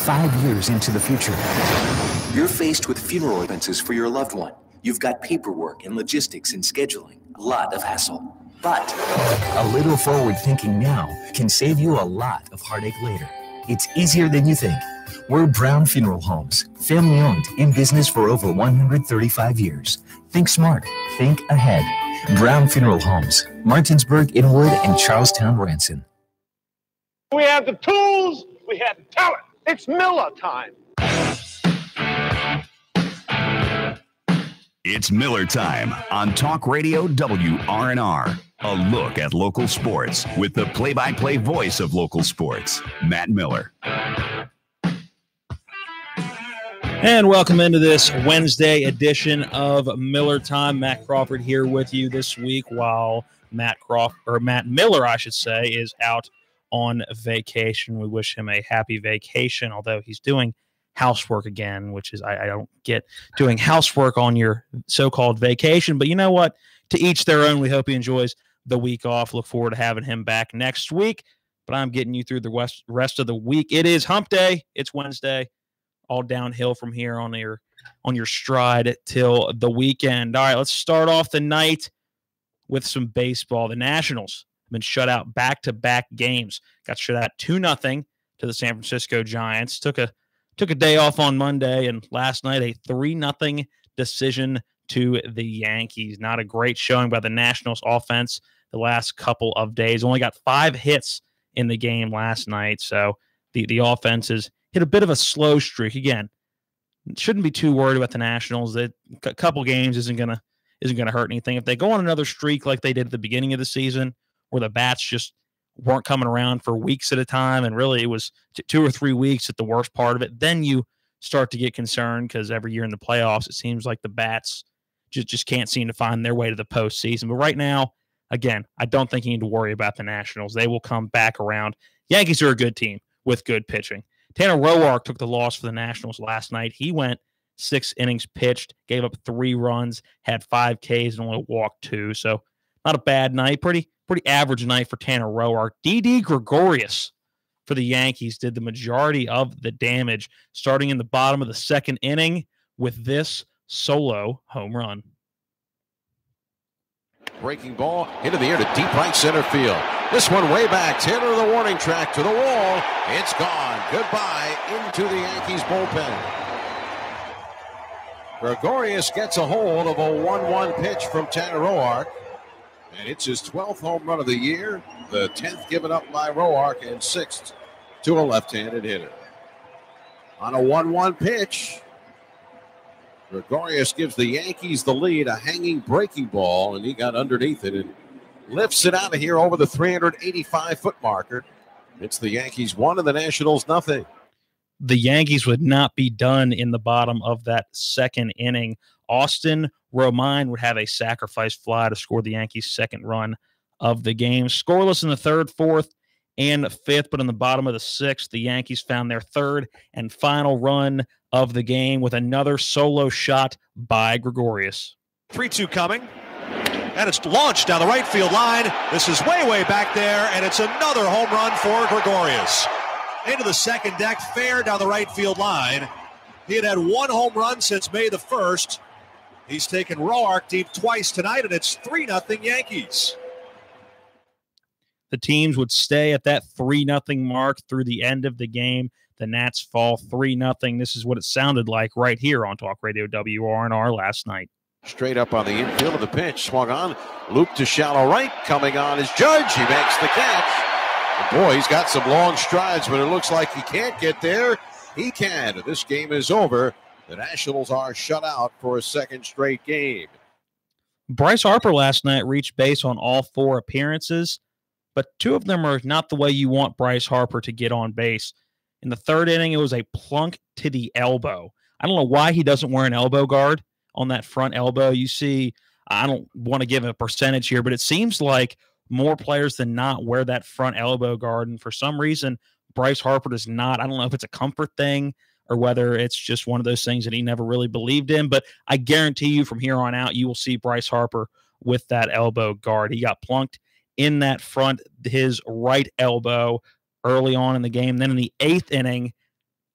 5 years into the future. You're faced with funeral expenses for your loved one. You've got paperwork and logistics and scheduling. A lot of hassle. But a little forward thinking now can save you a lot of heartache later. It's easier than you think. We're Brown Funeral Homes, family owned, in business for over 135 years. Think smart, think ahead. Brown Funeral Homes, Martinsburg, Inwood, and Charlestown, Ranson. We have the tools, we have the talent. It's Miller time. It's Miller time on Talk Radio WRNR. A look at local sports with the play-by-play voice of local sports, Matt Miller. And welcome into this Wednesday edition of Miller Time. Matt Crawford here with you this week while Matt Miller, I should say, is out on vacation. We wish him a happy vacation, although he's doing housework again, which is I don't get doing housework on your so-called vacation. But you know what? To each their own. We hope he enjoys the week off. Look forward to having him back next week. But I'm getting you through the rest of the week. It is hump day. It's Wednesday. All downhill from here on your stride till the weekend. All right, let's start off the night with some baseball. The Nationals have been shut out back-to-back games. Got shut out 2-0 to the San Francisco Giants. Took a day off on Monday, and last night a 3-0 decision to the Yankees. Not a great showing by the Nationals offense the last couple of days. Only got 5 hits in the game last night, so the offense has hit a bit of a slow streak. Again, shouldn't be too worried about the Nationals. That a couple games isn't gonna hurt anything. If they go on another streak like they did at the beginning of the season, where the bats just weren't coming around for weeks at a time, and really it was 2 or 3 weeks at the worst part of it, then you start to get concerned because every year in the playoffs, it seems like the bats just can't seem to find their way to the postseason. But right now, again, I don't think you need to worry about the Nationals. They will come back around. Yankees are a good team with good pitching. Tanner Roark took the loss for the Nationals last night. He went 6 innings pitched, gave up 3 runs, had 5 Ks, and only walked 2. So not a bad night. Pretty average night for Tanner Roark. Didi Gregorius for the Yankees did the majority of the damage, starting in the bottom of the 2nd inning with this solo home run. Breaking ball into the air to deep right center field. This one way back, Taylor the warning track to the wall. It's gone. Goodbye into the Yankees bullpen. Gregorius gets a hold of a 1-1 pitch from Tanner Roark. And it's his 12th home run of the year, the 10th given up by Roark, and 6th to a left-handed hitter. On a 1-1 pitch, Gregorius gives the Yankees the lead, a hanging breaking ball, and he got underneath it and lifts it out of here over the 385-foot marker. It's the Yankees 1 and the Nationals 0. The Yankees would not be done in the bottom of that 2nd inning. Austin Romine would have a sacrifice fly to score the Yankees' 2nd run of the game. Scoreless in the 3rd, 4th, and 5th, but in the bottom of the 6th, the Yankees found their 3rd and final run of the game with another solo shot by Gregorius. 3-2 coming, and it's launched down the right field line. This is way back there, and it's another home run for Gregorius. Into the 2nd deck, fair down the right field line. He had 1 home run since May the 1st. He's taken Roark deep twice tonight, and it's 3-0 Yankees. The teams would stay at that 3-0 mark through the end of the game. The Nats fall 3-0. This is what it sounded like right here on Talk Radio WRNR last night. Straight up on the infield of the pitch, swung on, loop to shallow right, coming on is Judge. He makes the catch. And boy, he's got some long strides, but it looks like he can't get there. He can. This game is over. The Nationals are shut out for a 2nd straight game. Bryce Harper last night reached base on all 4 appearances, but 2 of them are not the way you want Bryce Harper to get on base. In the 3rd inning, it was a plunk to the elbow. I don't know why he doesn't wear an elbow guard on that front elbow. You see, I don't want to give a percentage here, but it seems like more players than not wear that front elbow guard, and for some reason, Bryce Harper does not. I don't know if it's a comfort thing or whether it's just one of those things that he never really believed in, but I guarantee you from here on out, you will see Bryce Harper with that elbow guard. He got plunked in that front, his right elbow early on in the game. Then in the 8th inning,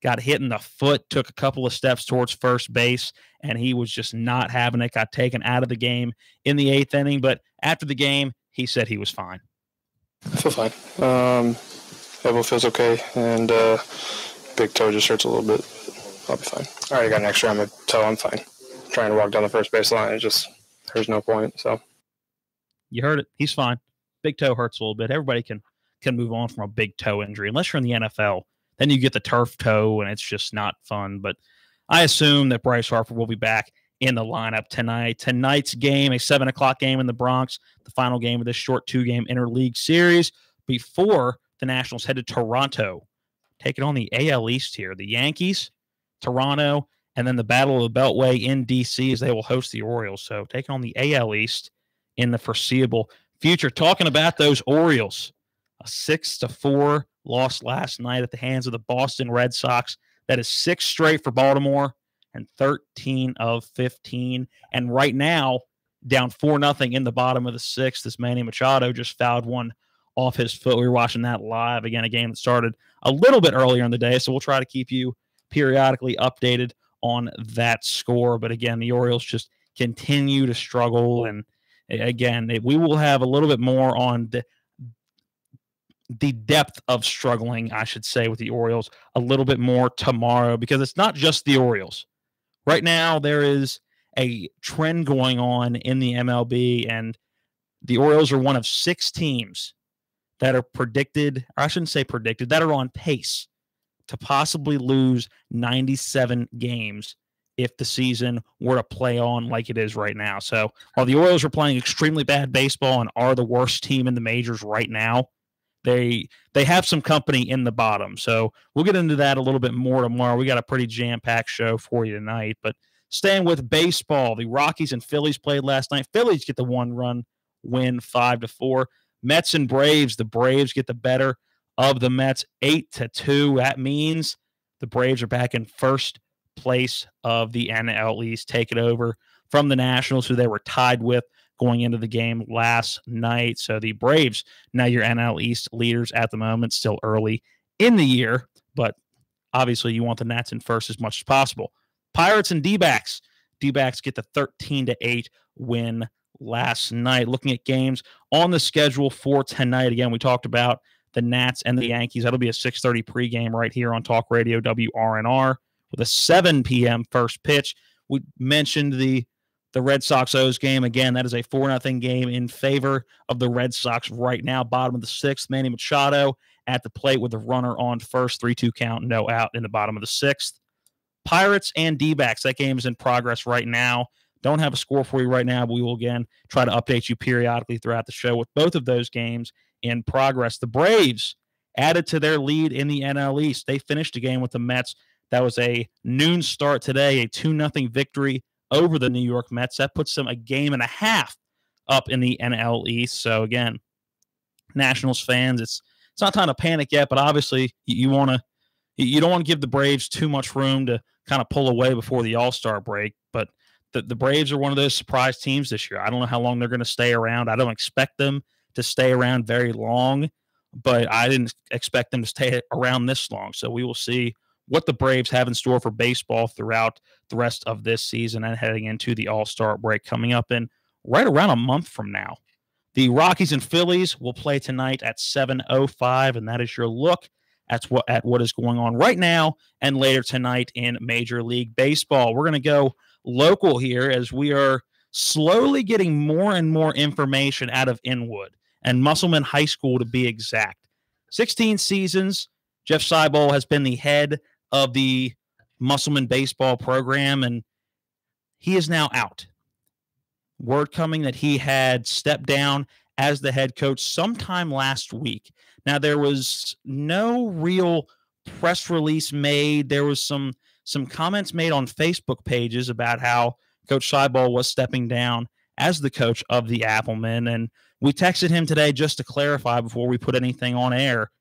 got hit in the foot, took a couple of steps towards first base, and he was just not having it, got taken out of the game in the 8th inning. But after the game, he said he was fine. I feel fine. Elbow feels okay, and big toe just hurts a little bit. I'll be fine. I already got an X-ray on my toe. I'm fine. Trying to walk down the first base line, there's no point. So you heard it. He's fine. Big toe hurts a little bit. Everybody can move on from a big toe injury, unless you're in the NFL. Then you get the turf toe, and it's just not fun. But I assume that Bryce Harper will be back in the lineup tonight. Tonight's game, a 7 o'clock game in the Bronx, the final game of this short 2-game interleague series before the Nationals head to Toronto, taking on the AL East here. The Yankees, Toronto, and then the Battle of the Beltway in D.C. as they will host the Orioles. So taking on the AL East in the foreseeable future. Talking about those Orioles, a 6-4 loss last night at the hands of the Boston Red Sox. That is 6 straight for Baltimore and 13 of 15. And right now, down 4-0 in the bottom of the 6th, as Manny Machado just fouled one off his foot. We were watching that live. Again, a game that started a little bit earlier in the day, so we'll try to keep you periodically updated on that score. But again, the Orioles just continue to struggle. And again, we will have a little bit more on the depth of struggling, I should say, with the Orioles a little bit more tomorrow, because it's not just the Orioles. Right now, there is a trend going on in the MLB, and the Orioles are one of 6 teams that are predicted, or I shouldn't say predicted, that are on pace to possibly lose 97 games if the season were to play on like it is right now. So while the Orioles are playing extremely bad baseball and are the worst team in the majors right now, they have some company in the bottom. So we'll get into that a little bit more tomorrow. We got a pretty jam-packed show for you tonight. But staying with baseball, the Rockies and Phillies played last night. Phillies get the 1-run win, 5-4. Mets and Braves, the Braves get the better of the Mets, 8-2. That means the Braves are back in first place of the NL East, take it over from the Nationals, who they were tied with going into the game last night. So the Braves, now your NL East leaders at the moment, still early in the year, but obviously you want the Nats in first as much as possible. Pirates and D-backs. D-backs get the 13-8 win last night. Looking at games on the schedule for tonight, again, we talked about the Nats and the Yankees. That'll be a 6:30 pregame right here on Talk Radio WRNR with a 7 p.m. first pitch. We mentioned the Red Sox-O's game. Again, that is a 4-0 game in favor of the Red Sox right now. Bottom of the 6th, Manny Machado at the plate with the runner on first. 3-2 count, no out in the bottom of the 6th. Pirates and D-backs. That game is in progress right now. Don't have a score for you right now, but we will, again, try to update you periodically throughout the show with both of those games in progress. The Braves added to their lead in the NL East. They finished the game with the Mets. That was a noon start today, a 2-0 victory over the New York Mets. That puts them a game and a half up in the NL East. So, again, Nationals fans, it's not time to panic yet, but obviously you don't want to give the Braves too much room to kind of pull away before the All-Star break. But the Braves are one of those surprise teams this year. I don't know how long they're going to stay around. I don't expect them to stay around very long, but I didn't expect them to stay around this long. So we will see what the Braves have in store for baseball throughout the rest of this season and heading into the All-Star break coming up in right around a month from now. The Rockies and Phillies will play tonight at 7:05, and that is your look at what is going on right now and later tonight in Major League Baseball. We're going to go local here as we are slowly getting more and more information out of Inwood and Musselman High School, to be exact. 16 seasons, Jeff Seibel has been the head of the Musselman baseball program, and he is now out. Word coming that he had stepped down as the head coach sometime last week. Now, there was no real press release made. There was some comments made on Facebook pages about how Coach Seibel was stepping down as the coach of the Applemen, and we texted him today just to clarify before we put anything on air.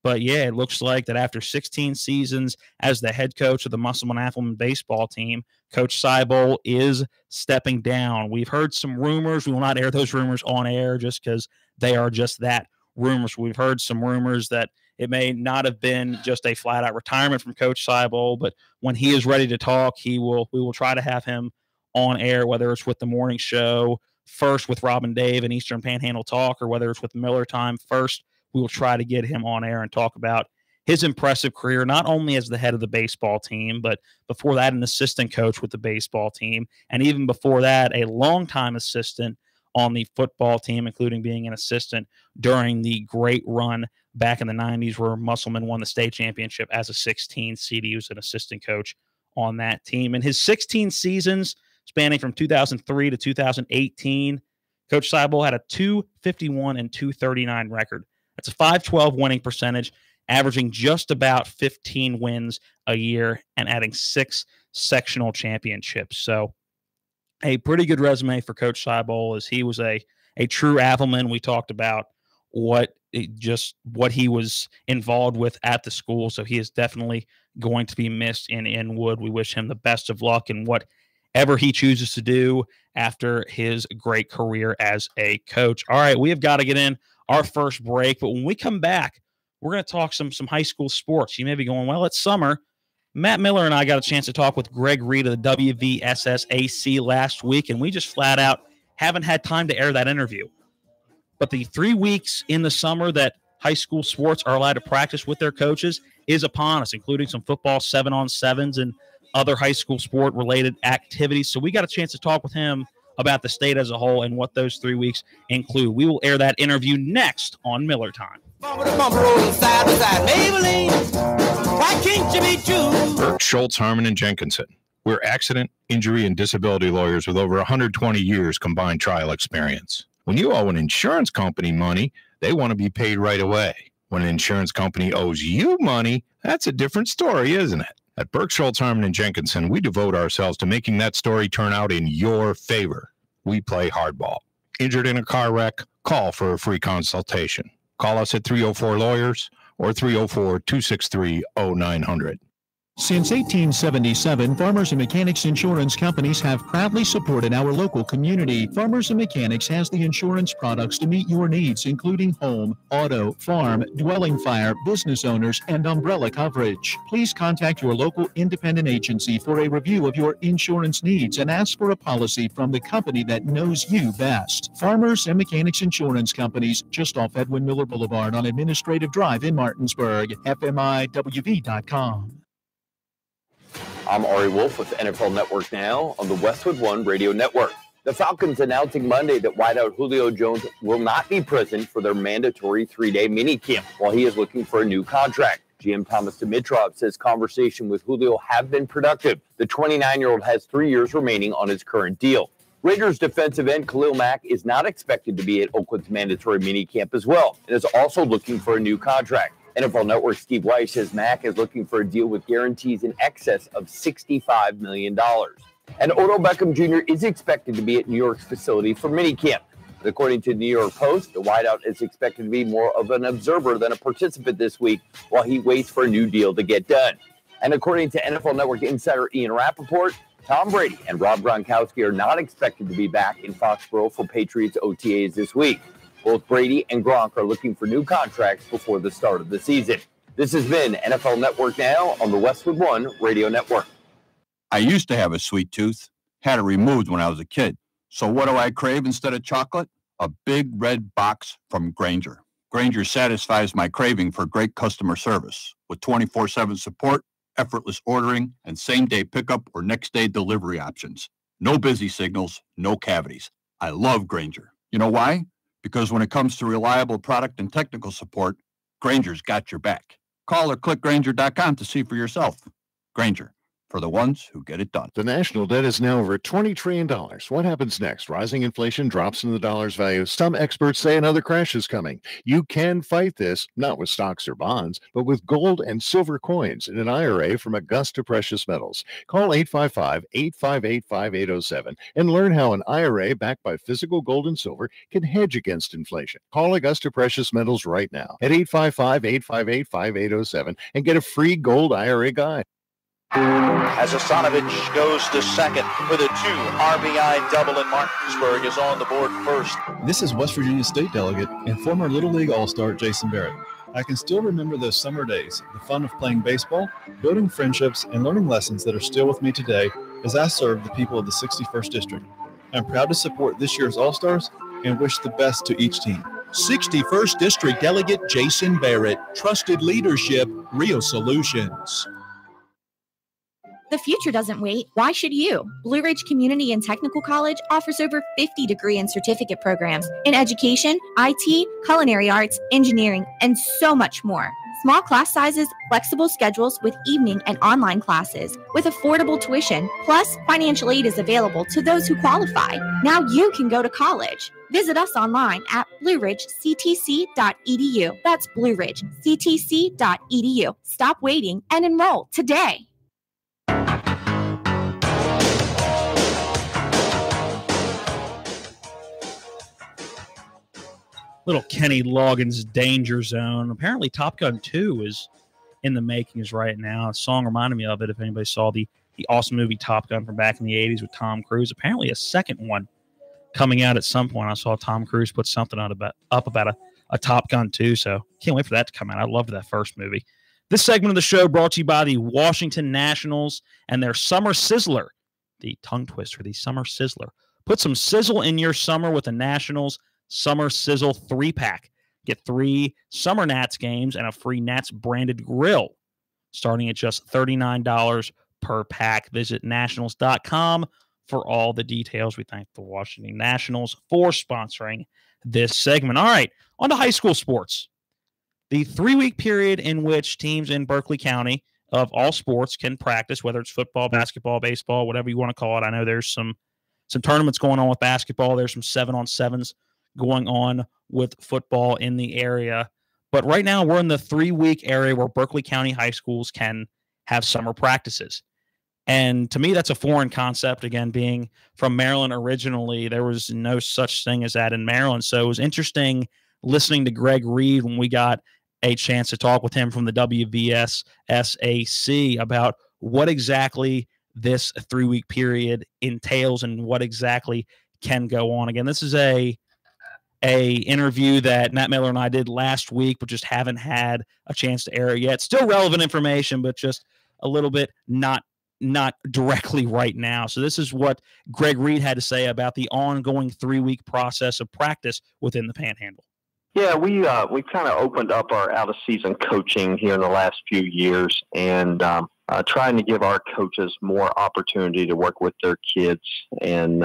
But, yeah, it looks like that after 16 seasons as the head coach of the Musselman Applemen baseball team, Coach Seibel is stepping down. We've heard some rumors. We will not air those rumors on air just because they are just that, rumors. We've heard some rumors that It may not have been just a flat-out retirement from Coach Seibel, but when he is ready to talk, we will try to have him on air, whether it's with the morning show first with Rob and Dave and Eastern Panhandle Talk, or whether it's with Miller Time first. We will try to get him on air and talk about his impressive career, not only as the head of the baseball team, but before that, an assistant coach with the baseball team. And even before that, a longtime assistant on the football team, including being an assistant during the great run back in the 90s where Musselman won the state championship as a 16 seed. He was an assistant coach on that team. In his 16 seasons, spanning from 2003 to 2018, Coach Seibel had a .251 and .239 record. That's a .512 winning percentage, averaging just about 15 wins a year and adding 6 sectional championships. So a pretty good resume for Coach Seibel, as he was a true Avelman. We talked about what he was involved with at the school. So he is definitely going to be missed in Inwood. We wish him the best of luck in whatever he chooses to do after his great career as a coach. All right, we have got to get in our first break, but when we come back, we're going to talk some high school sports. You may be going, well, it's summer. Matt Miller and I got a chance to talk with Greg Reed of the WVSS-AC last week, and we just flat out haven't had time to air that interview. But the 3 weeks in the summer that high school sports are allowed to practice with their coaches is upon us, including some football 7-on-7s and other high school sport-related activities. So we got a chance to talk with him about the state as a whole and what those 3 weeks include. We will air that interview next on Miller Time. Burke, Schultz, Harmon, and Jenkinson. We're accident, injury, and disability lawyers with over 120 years combined trial experience. When you owe an insurance company money, they want to be paid right away. When an insurance company owes you money, that's a different story, isn't it? At Burke, Schultz, Harmon, and Jenkinson, we devote ourselves to making that story turn out in your favor. We play hardball. Injured in a car wreck? Call for a free consultation. Call us at 304-LAWYERS or 304-263-0900. Since 1877, Farmers and Mechanics Insurance Companies have proudly supported our local community. Farmers and Mechanics has the insurance products to meet your needs, including home, auto, farm, dwelling fire, business owners, and umbrella coverage. Please contact your local independent agency for a review of your insurance needs and ask for a policy from the company that knows you best. Farmers and Mechanics Insurance Companies, just off Edwin Miller Boulevard on Administrative Drive in Martinsburg. FMIWV.com. I'm Ari Wolf with NFL Network Now on the Westwood One Radio Network. The Falcons announcing Monday that wideout Julio Jones will not be present for their mandatory 3-day minicamp while he is looking for a new contract. GM Thomas Dimitrov says conversation with Julio have been productive. The 29-year-old has 3 years remaining on his current deal. Raiders defensive end Khalil Mack is not expected to be at Oakland's mandatory minicamp as well and is also looking for a new contract. NFL Network Steve Weiss says Mack is looking for a deal with guarantees in excess of $65 million. And Odell Beckham Jr. is expected to be at New York's facility for minicamp. But according to the New York Post, the wideout is expected to be more of an observer than a participant this week while he waits for a new deal to get done. And according to NFL Network insider Ian Rappaport, Tom Brady and Rob Gronkowski are not expected to be back in Foxborough for Patriots OTAs this week. Both Brady and Gronk are looking for new contracts before the start of the season. This has been NFL Network Now on the Westwood One Radio Network. I used to have a sweet tooth, had it removed when I was a kid. So what do I crave instead of chocolate? A big red box from Grainger. Grainger satisfies my craving for great customer service with 24/7 support, effortless ordering, and same-day pickup or next-day delivery options. No busy signals, no cavities. I love Grainger. You know why? Because when it comes to reliable product and technical support, Grainger's got your back. Call or click Grainger.com to see for yourself. Grainger, for the ones who get it done. The national debt is now over $20 trillion. What happens next? Rising inflation drops in the dollar's value. Some experts say another crash is coming. You can fight this, not with stocks or bonds, but with gold and silver coins in an IRA from Augusta Precious Metals. Call 855-858-5807 and learn how an IRA backed by physical gold and silver can hedge against inflation. Call Augusta Precious Metals right now at 855-858-5807 and get a free gold IRA guide. As Asanovich goes to second with a 2 RBI double, and Martinsburg is on the board first. This is West Virginia State delegate and former Little League All-Star Jason Barrett. I can still remember those summer days, the fun of playing baseball, building friendships, and learning lessons that are still with me today as I serve the people of the 61st District. I'm proud to support this year's All-Stars and wish the best to each team. 61st District Delegate Jason Barrett, trusted leadership, real solutions. The future doesn't wait. Why should you? Blue Ridge Community and Technical College offers over 50 degree and certificate programs in education, IT, culinary arts, engineering, and so much more. Small class sizes, flexible schedules with evening and online classes, with affordable tuition, plus financial aid is available to those who qualify. Now you can go to college. Visit us online at blueridgectc.edu. That's blueridgectc.edu. Stop waiting and enroll today. Little Kenny Loggins Danger Zone. Apparently Top Gun 2 is in the makings right now. A song reminded me of it if anybody saw the awesome movie Top Gun from back in the 80s with Tom Cruise. Apparently a second one coming out at some point. I saw Tom Cruise put something up about a Top Gun 2, so can't wait for that to come out. I loved that first movie. This segment of the show brought to you by the Washington Nationals and their Summer Sizzler, the tongue twister, the Summer Sizzler. Put some sizzle in your summer with the Nationals Summer Sizzle 3-pack. Get 3 Summer Nats games and a free Nats branded grill starting at just $39 per pack. Visit nationals.com for all the details. We thank the Washington Nationals for sponsoring this segment. All right, on to high school sports. The 3-week period in which teams in Berkeley County of all sports can practice, whether it's football, basketball, baseball, whatever you want to call it. I know there's some tournaments going on with basketball. There's some 7-on-7s going on with football in the area. But right now we're in the 3-week area where Berkeley County high schools can have summer practices. And to me, that's a foreign concept. Again, being from Maryland originally, there was no such thing as that in Maryland. So it was interesting listening to Greg Reed when we got a chance to talk with him from the WVS SAC about what exactly this 3-week period entails and what exactly can go on. Again, this is a interview that Matt Miller and I did last week, but just haven't had a chance to air it yet. Still relevant information, but just a little bit not directly right now. So this is what Greg Reed had to say about the ongoing 3-week process of practice within the Panhandle. Yeah, we've kind of opened up our out-of-season coaching here in the last few years, and trying to give our coaches more opportunity to work with their kids and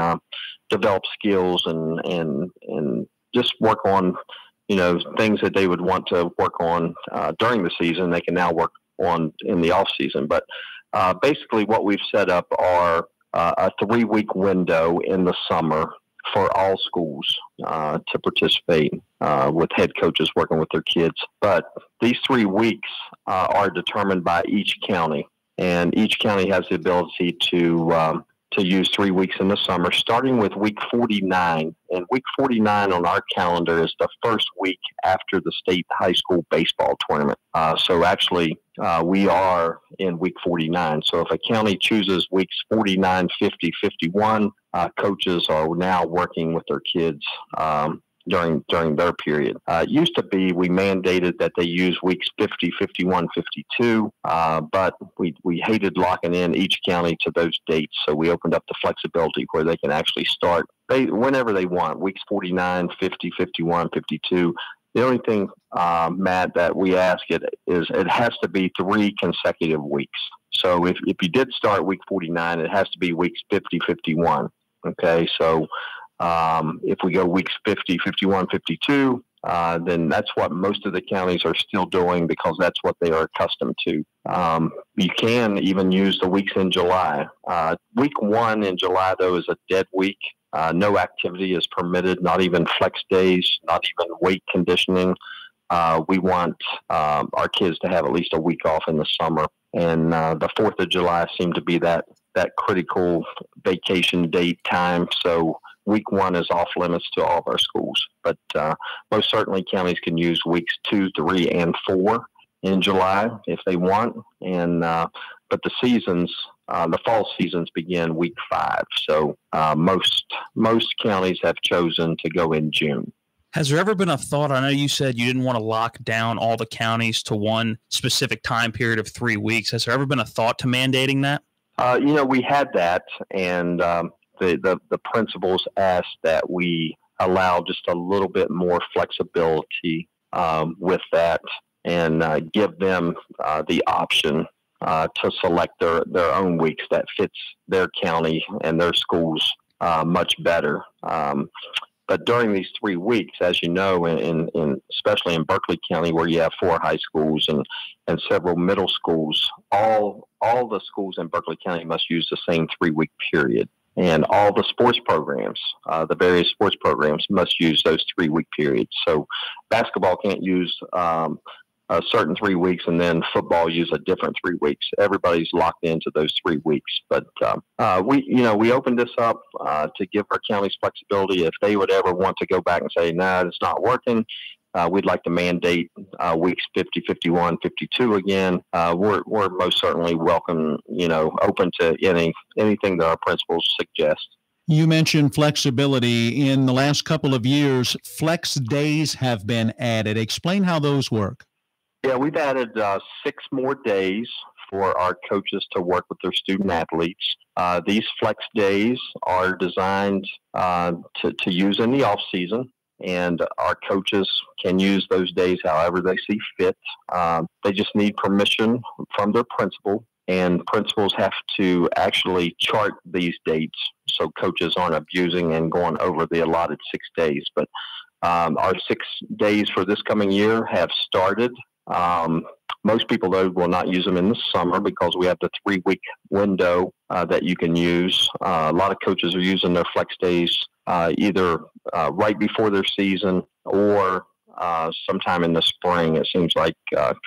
develop skills and just work on, things that they would want to work on during the season. They can now work on in the off season. But basically what we've set up are a 3-week window in the summer for all schools to participate with head coaches working with their kids. But these 3 weeks are determined by each county, and each county has the ability to use 3 weeks in the summer, starting with week 49. And week 49 on our calendar is the first week after the state high school baseball tournament. So actually, we are in week 49. So if a county chooses weeks 49, 50, 51, coaches are now working with their kids during their period. It used to be we mandated that they use weeks 50, 51, 52, but we hated locking in each county to those dates, so we opened up the flexibility where they can actually start whenever they want, weeks 49, 50, 51, 52. The only thing, Matt, that we ask it is it has to be 3 consecutive weeks. So if you did start week 49, it has to be weeks 50, 51. Okay, so if we go weeks 50, 51, 52, then that's what most of the counties are still doing because that's what they are accustomed to. You can even use the weeks in July. Week 1 in July, though, is a dead week. No activity is permitted, not even flex days, not even weight conditioning. We want our kids to have at least a week off in the summer. And the 4th of July seemed to be that critical vacation date time. So week 1 is off limits to all of our schools. But most certainly counties can use weeks 2, 3, and 4 in July if they want. And but the seasons, the fall seasons begin week 5. So most counties have chosen to go in June. Has there ever been a thought? I know you said you didn't want to lock down all the counties to one specific time period of 3 weeks. Has there ever been a thought to mandating that? We had that, and the principals asked that we allow just a little bit more flexibility with that, and give them the option to select their own weeks that fits their county and their schools much better. But during these 3 weeks, as you know, especially in Berkeley County, where you have 4 high schools and several middle schools, all the schools in Berkeley County must use the same 3-week period. And all the sports programs, the various sports programs, must use those 3-week periods. So basketball can't use a certain 3 weeks, and then football use a different 3 weeks. Everybody's locked into those 3 weeks. But we opened this up to give our counties flexibility. If they would ever want to go back and say, "No, it's not working," we'd like to mandate weeks 50, 51, 52 again. We're most certainly welcome, open to anything that our principals suggest. You mentioned flexibility. In the last couple of years, flex days have been added. Explain how those work. Yeah, we've added 6 more days for our coaches to work with their student athletes. These flex days are designed to use in the off season, and our coaches can use those days however they see fit. They just need permission from their principal, and principals have to actually chart these dates so coaches aren't abusing and going over the allotted 6 days. But our 6 days for this coming year have started. Most people, though, will not use them in the summer because we have the 3-week window that you can use. A lot of coaches are using their flex days either right before their season or sometime in the spring. It seems like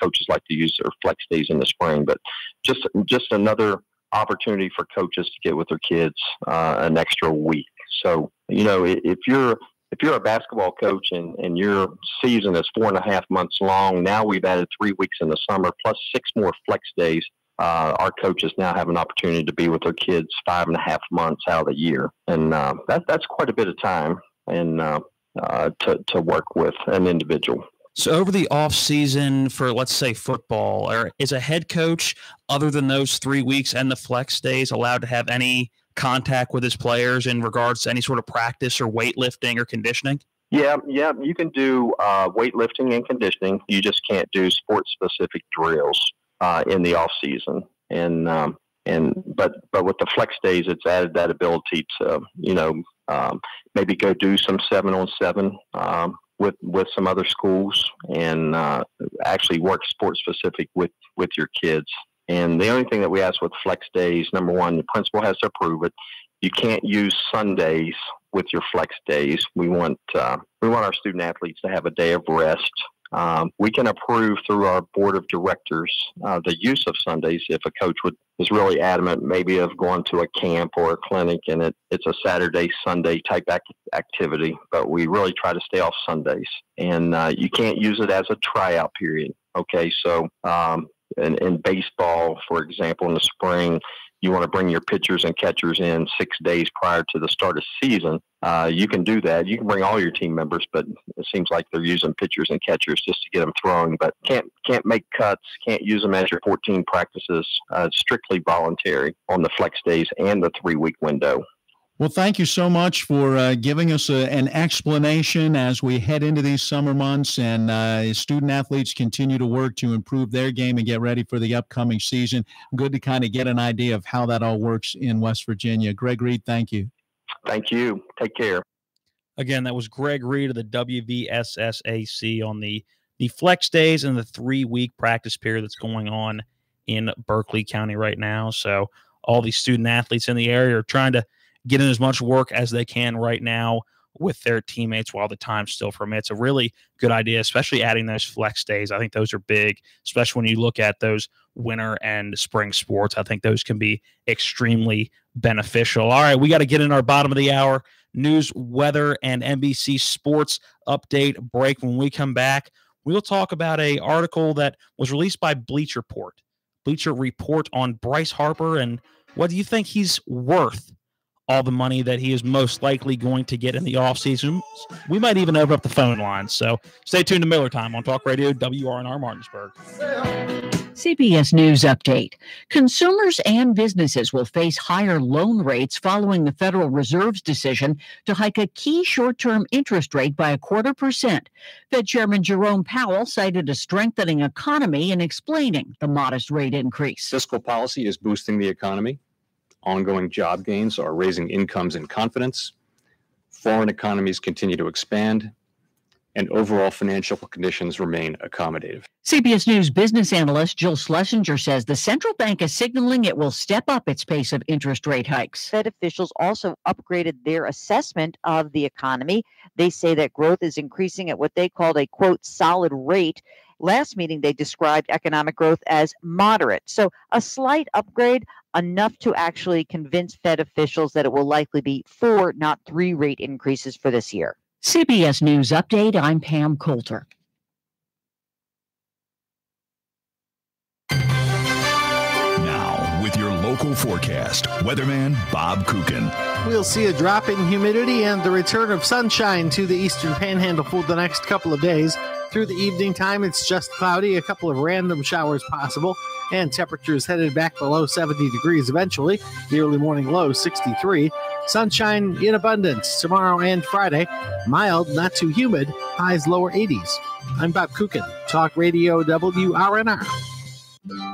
coaches like to use their flex days in the spring, but just another opportunity for coaches to get with their kids an extra week. So, if you're a basketball coach and your season is 4.5 months long, now we've added 3 weeks in the summer plus 6 more flex days. Our coaches now have an opportunity to be with their kids 5.5 months out of the year, and that's quite a bit of time and to work with an individual. So over the off season for, let's say, football, or is a head coach, other than those 3 weeks and the flex days, allowed to have any contact with his players in regards to any sort of practice or weightlifting or conditioning? Yeah, you can do weightlifting and conditioning. You just can't do sports-specific drills in the off season. But with the flex days, it's added that ability to maybe go do some 7-on-7 with some other schools and actually work sports-specific with your kids. And the only thing that we ask with flex days, number one, the principal has to approve it. You can't use Sundays with your flex days. We want our student athletes to have a day of rest. We can approve through our board of directors the use of Sundays if a coach is really adamant, maybe of going to a camp or a clinic, and it's a Saturday, Sunday type activity. But we really try to stay off Sundays, and you can't use it as a tryout period. Okay, so. In baseball, for example, in the spring, you want to bring your pitchers and catchers in 6 days prior to the start of season. You can do that. You can bring all your team members, but it seems like they're using pitchers and catchers just to get them throwing. But can't make cuts. Can't use them as your 14 practices. Strictly voluntary on the flex days and the 3-week window. Well, thank you so much for giving us an explanation as we head into these summer months and student athletes continue to work to improve their game and get ready for the upcoming season. Good to kind of get an idea of how that all works in West Virginia. Greg Reed, thank you. Thank you. Take care. Again, that was Greg Reed of the WVSSAC on the flex days and the 3-week practice period that's going on in Berkeley County right now. So all these student athletes in the area are trying to get in as much work as they can right now with their teammates while the time still permits. A really good idea, especially adding those flex days. I think those are big, especially when you look at those winter and spring sports. I think those can be extremely beneficial. All right, we got to get in our bottom of the hour news, weather, and NBC sports update break. When we come back, we'll talk about an article that was released by Bleacher Report on Bryce Harper and what do you think he's worth all the money that he is most likely going to get in the offseason. We might even open up the phone lines. So stay tuned to Miller Time on Talk Radio WRNR Martinsburg. CBS News Update. Consumers and businesses will face higher loan rates following the Federal Reserve's decision to hike a key short-term interest rate by 0.25%. Fed Chairman Jerome Powell cited a strengthening economy in explaining the modest rate increase. Fiscal policy is boosting the economy. Ongoing job gains are raising incomes and confidence. Foreign economies continue to expand, and overall financial conditions remain accommodative. CBS News business analyst Jill Schlesinger says the central bank is signaling it will step up its pace of interest rate hikes. Fed officials also upgraded their assessment of the economy. They say that growth is increasing at what they called a, quote, solid rate. Last meeting, they described economic growth as moderate. So a slight upgrade, enough to actually convince Fed officials that it will likely be 4, not 3 rate increases for this year. CBS News Update, I'm Pam Coulter. Now, with your local forecast, weatherman Bob Kukin. We'll see a drop in humidity and the return of sunshine to the eastern panhandle for the next couple of days. Through the evening time, it's just cloudy, a couple of random showers possible, and temperatures headed back below 70 degrees eventually. The early morning low, 63. Sunshine in abundance tomorrow and Friday. Mild, not too humid, highs lower 80s. I'm Bob Kukin, Talk Radio WRNR.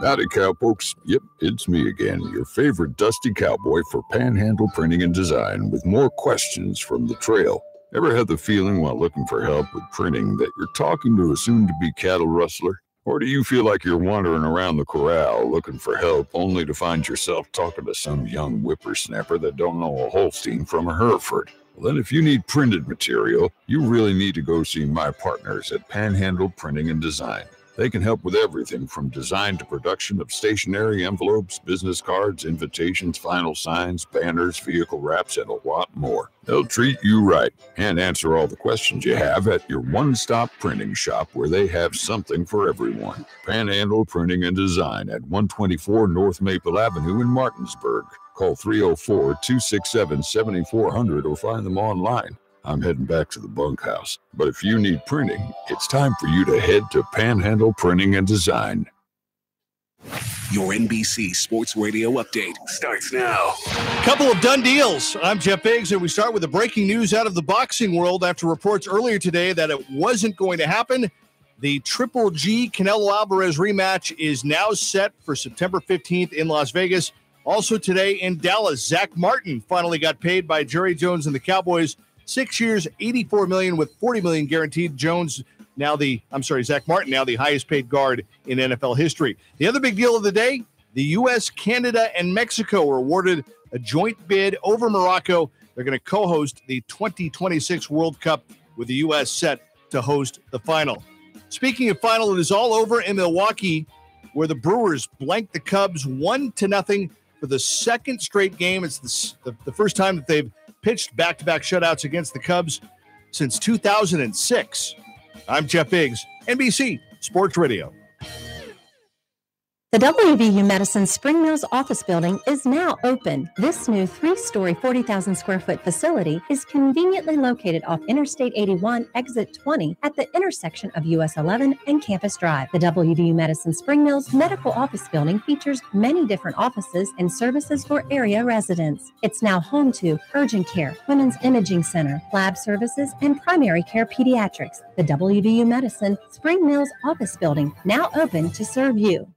Howdy, cowpokes. Yep, it's me again, your favorite dusty cowboy for Panhandle Printing and Design, with more questions from the trail. Ever had the feeling while looking for help with printing that you're talking to a soon-to-be cattle rustler? Or do you feel like you're wandering around the corral looking for help only to find yourself talking to some young whippersnapper that don't know a Holstein from a Hereford? Well, then if you need printed material, you really need to go see my partners at Panhandle Printing and Design. They can help with everything from design to production of stationery, envelopes, business cards, invitations, final signs, banners, vehicle wraps, and a lot more. They'll treat you right and answer all the questions you have at your one-stop printing shop where they have something for everyone. Panhandle Printing and Design at 124 North Maple Avenue in Martinsburg. Call 304-267-7400 or find them online. I'm heading back to the bunkhouse, but if you need printing, it's time for you to head to Panhandle Printing and Design. Your NBC Sports Radio update starts now. Couple of done deals. I'm Jeff Biggs, and we start with the breaking news out of the boxing world after reports earlier today that it wasn't going to happen. The Triple G Canelo Alvarez rematch is now set for September 15th in Las Vegas. Also today in Dallas, Zach Martin finally got paid by Jerry Jones and the Cowboys. 6 years, $84 million with $40 million guaranteed. Zach Martin, now the highest paid guard in NFL history. The other big deal of the day, the U.S., Canada, and Mexico were awarded a joint bid over Morocco. They're going to co-host the 2026 World Cup with the U.S. set to host the final. Speaking of final, it is all over in Milwaukee, where the Brewers blanked the Cubs 1-0 for the second straight game. It's the first time that they've pitched back-to-back shutouts against the Cubs since 2006. I'm Jeff Biggs, NBC Sports Radio. The WVU Medicine Spring Mills office building is now open. This new 3-story, 40,000 square foot facility is conveniently located off Interstate 81, exit 20 at the intersection of US 11 and Campus Drive. The WVU Medicine Spring Mills medical office building features many different offices and services for area residents. It's now home to urgent care, women's imaging center, lab services, and primary care pediatrics. The WVU Medicine Spring Mills office building now open to serve you.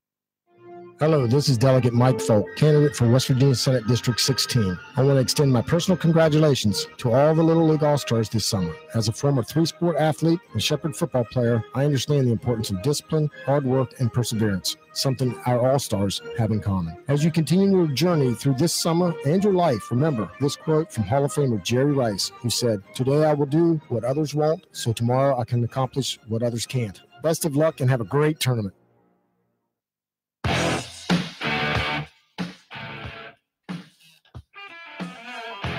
Hello, this is Delegate Mike Folk, candidate for West Virginia Senate District 16. I want to extend my personal congratulations to all the Little League All-Stars this summer. As a former 3-sport athlete and Shepherd football player, I understand the importance of discipline, hard work, and perseverance, something our All-Stars have in common. As you continue your journey through this summer and your life, remember this quote from Hall of Famer Jerry Rice, who said, "Today I will do what others won't, so tomorrow I can accomplish what others can't." Best of luck and have a great tournament.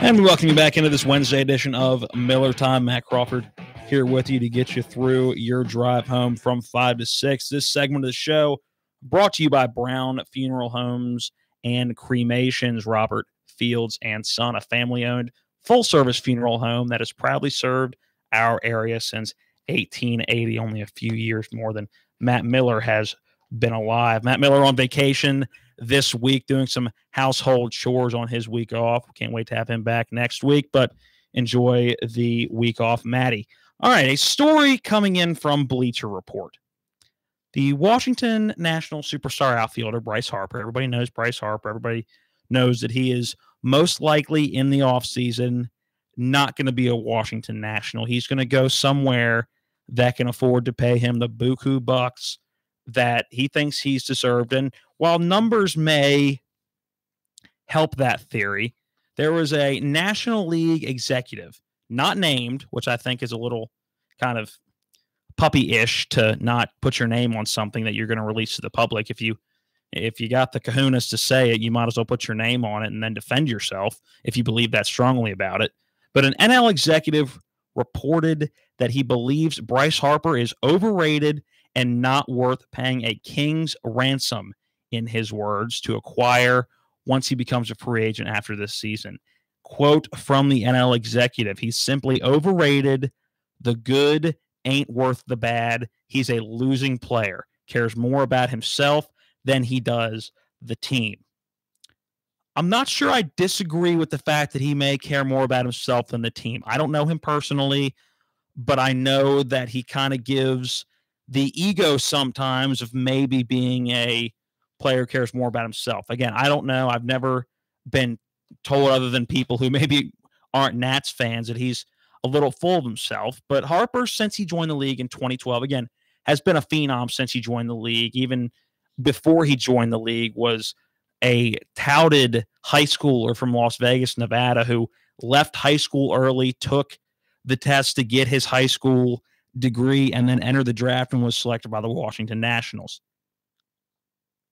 And we welcome you back into this Wednesday edition of Miller Time. Matt Crawford here with you to get you through your drive home from 5 to 6. This segment of the show brought to you by Brown Funeral Homes and Cremations. Robert, Fields and Son, a family-owned full-service funeral home that has proudly served our area since 1880, only a few years more than Matt Miller has been alive. Matt Miller on vacation this week, doing some household chores on his week off. Can't wait to have him back next week, but enjoy the week off, Matty. All right, a story coming in from Bleacher Report. The Washington National superstar outfielder, Bryce Harper. Everybody knows Bryce Harper. Everybody knows that he is most likely in the offseason not going to be a Washington National. He's going to go somewhere that can afford to pay him the buku bucks that he thinks he's deserved. And while numbers may help that theory, there was a National League executive, not named, which I think is a little kind of puppy-ish to not put your name on something that you're going to release to the public. If you got the kahunas to say it, you might as well put your name on it and then defend yourself if you believe that strongly about it. But an NL executive reported that he believes Bryce Harper is overrated and not worth paying a king's ransom, in his words, to acquire once he becomes a free agent after this season. Quote from the NL executive, he's simply overrated. The good ain't worth the bad. He's a losing player, cares more about himself than he does the team. I'm not sure I disagree with the fact that he may care more about himself than the team. I don't know him personally, but I know that he kind of gives the ego sometimes of maybe being a player who cares more about himself. Again, I don't know. I've never been told, other than people who maybe aren't Nats fans, that he's a little full of himself. But Harper, since he joined the league in 2012, again, has been a phenom since he joined the league. Even before he joined the league, was a touted high schooler from Las Vegas, Nevada, who left high school early, took the test to get his high school degree, and then entered the draft and was selected by the Washington Nationals.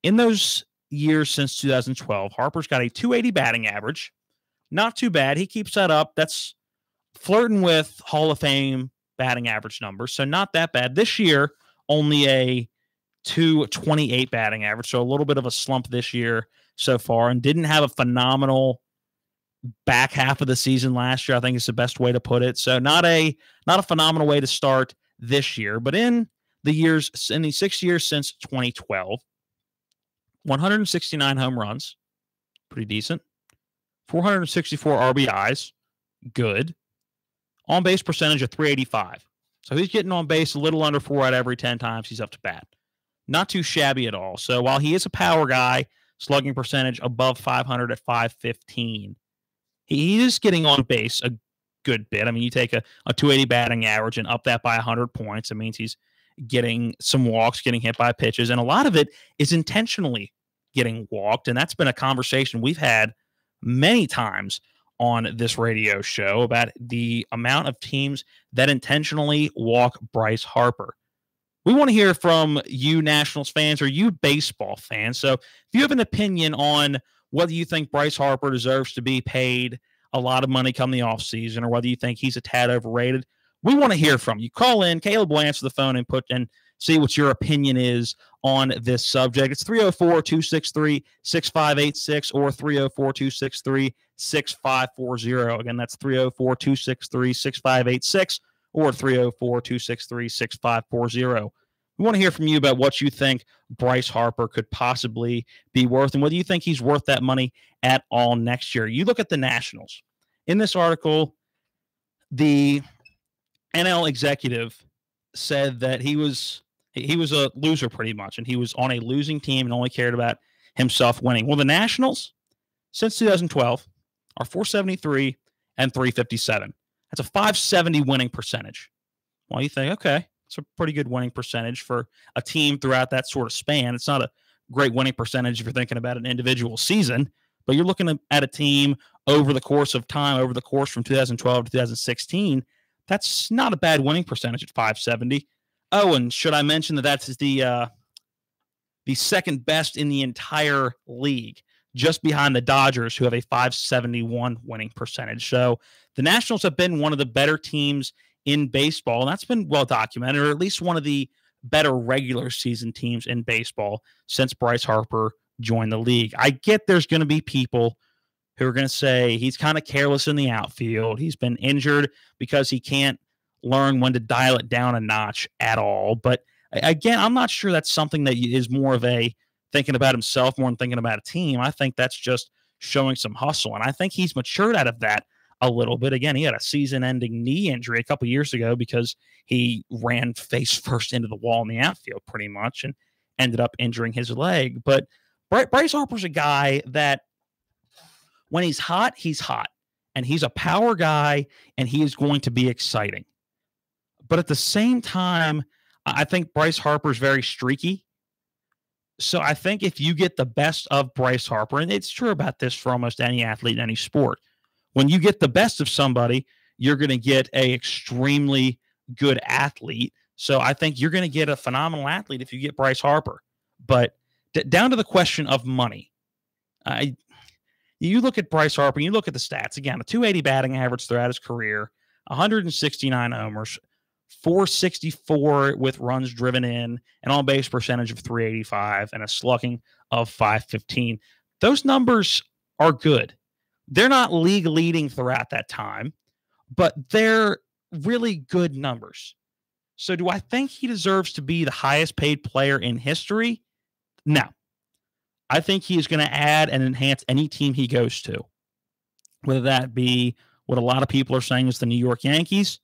In those years since 2012, Harper's got a 280 batting average. Not too bad. He keeps that up. That's flirting with Hall of Fame batting average numbers, so not that bad. This year, only a 228 batting average, so a little bit of a slump this year so far, and didn't have a phenomenal back half of the season last year, I think is the best way to put it. So not a phenomenal way to start this year, but in the 6 years since 2012, 169 home runs, pretty decent. 464 RBIs, good. On-base percentage of 385. So he's getting on base a little under 4 out of every 10 times he's up to bat. Not too shabby at all. So while he is a power guy, slugging percentage above 500 at 515, he is getting on base a good bit. I mean, you take a 280 batting average and up that by 100 points. It means he's getting some walks, getting hit by pitches, and a lot of it is intentionally getting walked. And that's been a conversation we've had many times on this radio show about the amount of teams that intentionally walk Bryce Harper. We want to hear from you Nationals fans or you baseball fans. So if you have an opinion on whether you think Bryce Harper deserves to be paid a lot of money come the offseason, or whether you think he's a tad overrated, we want to hear from you. Call in. Caleb will answer the phone and see what your opinion is on this subject. It's 304-263-6586 or 304-263-6540. Again, that's 304-263-6586 or 304-263-6540. We want to hear from you about what you think Bryce Harper could possibly be worth and whether you think he's worth that money at all next year. You look at the Nationals. In this article, the NL executive said that he was a loser pretty much, and he was on a losing team and only cared about himself winning. Well, the Nationals, since 2012, are 473 and 357. That's a 570 winning percentage. Well, you think, okay, it's a pretty good winning percentage for a team throughout that sort of span. It's not a great winning percentage if you're thinking about an individual season, but you're looking at a team over the course of time, over the course from 2012 to 2016. That's not a bad winning percentage at 570. Oh, and should I mention that that's the second best in the entire league, just behind the Dodgers, who have a 571 winning percentage. So the Nationals have been one of the better teams in baseball, and that's been well documented, or at least one of the better regular season teams in baseball since Bryce Harper joined the league. I get there's going to be people who are going to say he's kind of careless in the outfield. He's been injured because he can't learn when to dial it down a notch at all. But again, I'm not sure that's something that is more of a thinking about himself more than thinking about a team. I think that's just showing some hustle. And I think he's matured out of that a little bit. Again, he had a season-ending knee injury a couple years ago because he ran face first into the wall in the outfield pretty much and ended up injuring his leg. But Bryce Harper's a guy that when he's hot, and he's a power guy, and he is going to be exciting. But at the same time, I think Bryce Harper's very streaky. So I think if you get the best of Bryce Harper, and it's true about this for almost any athlete in any sport, when you get the best of somebody, you're going to get an extremely good athlete. So I think you're going to get a phenomenal athlete if you get Bryce Harper. But down to the question of money, you look at Bryce Harper, you look at the stats. Again, a 280 batting average throughout his career, 169 homers, 464 with runs driven in, an on-base percentage of 385, and a slugging of 515. Those numbers are good. They're not league leading throughout that time, but they're really good numbers. So do I think he deserves to be the highest paid player in history? No. I think he is going to add and enhance any team he goes to, whether that be what a lot of people are saying is the New York Yankees,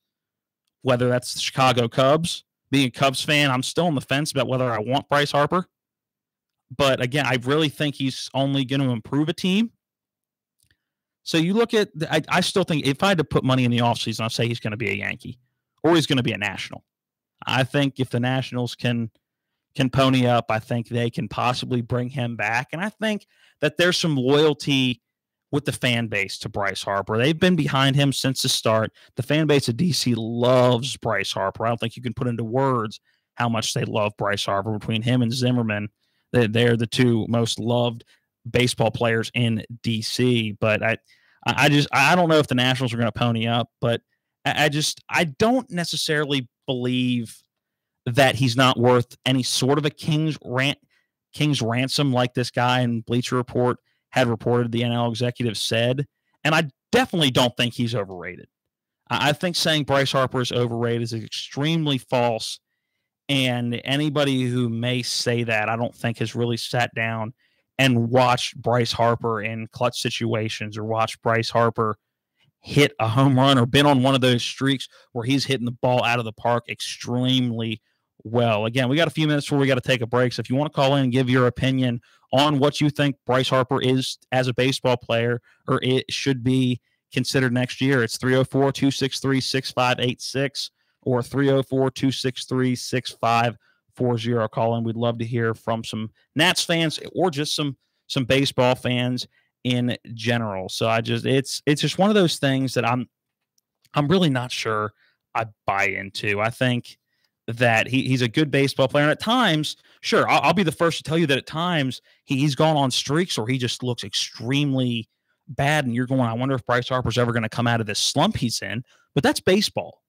whether that's the Chicago Cubs. Being a Cubs fan, I'm still on the fence about whether I want Bryce Harper. But again, I really think he's only going to improve a team. So you look at, I still think if I had to put money in the offseason, I'd say he's going to be a Yankee or he's going to be a National. I think if the Nationals can pony up, I think they can possibly bring him back. And I think that there's some loyalty with the fan base to Bryce Harper. They've been behind him since the start. The fan base of DC loves Bryce Harper. I don't think you can put into words how much they love Bryce Harper. Between him and Zimmerman, they're the two most loved baseball players in DC. But I don't know if the Nationals are going to pony up, but I don't necessarily believe that he's not worth any sort of a king's ransom like this guy in Bleacher Report had reported, the NL executive said. And I definitely don't think he's overrated. I think saying Bryce Harper is overrated is extremely false. And anybody who may say that, I don't think has really sat down and watched Bryce Harper in clutch situations or watched Bryce Harper hit a home run or been on one of those streaks where he's hitting the ball out of the park extremely well. Again, we got a few minutes before we got to take a break. So if you want to call in and give your opinion on what you think Bryce Harper is as a baseball player or it should be considered next year, it's 304-263-6586 or 304-263-6540. Call in. We'd love to hear from some Nats fans or just some baseball fans in general. So it's just one of those things that I'm really not sure I buy into. I think that he's a good baseball player. And at times, sure, I'll be the first to tell you that at times he's gone on streaks or he just looks extremely bad. And you're going, I wonder if Bryce Harper's ever going to come out of this slump he's in. But that's baseball.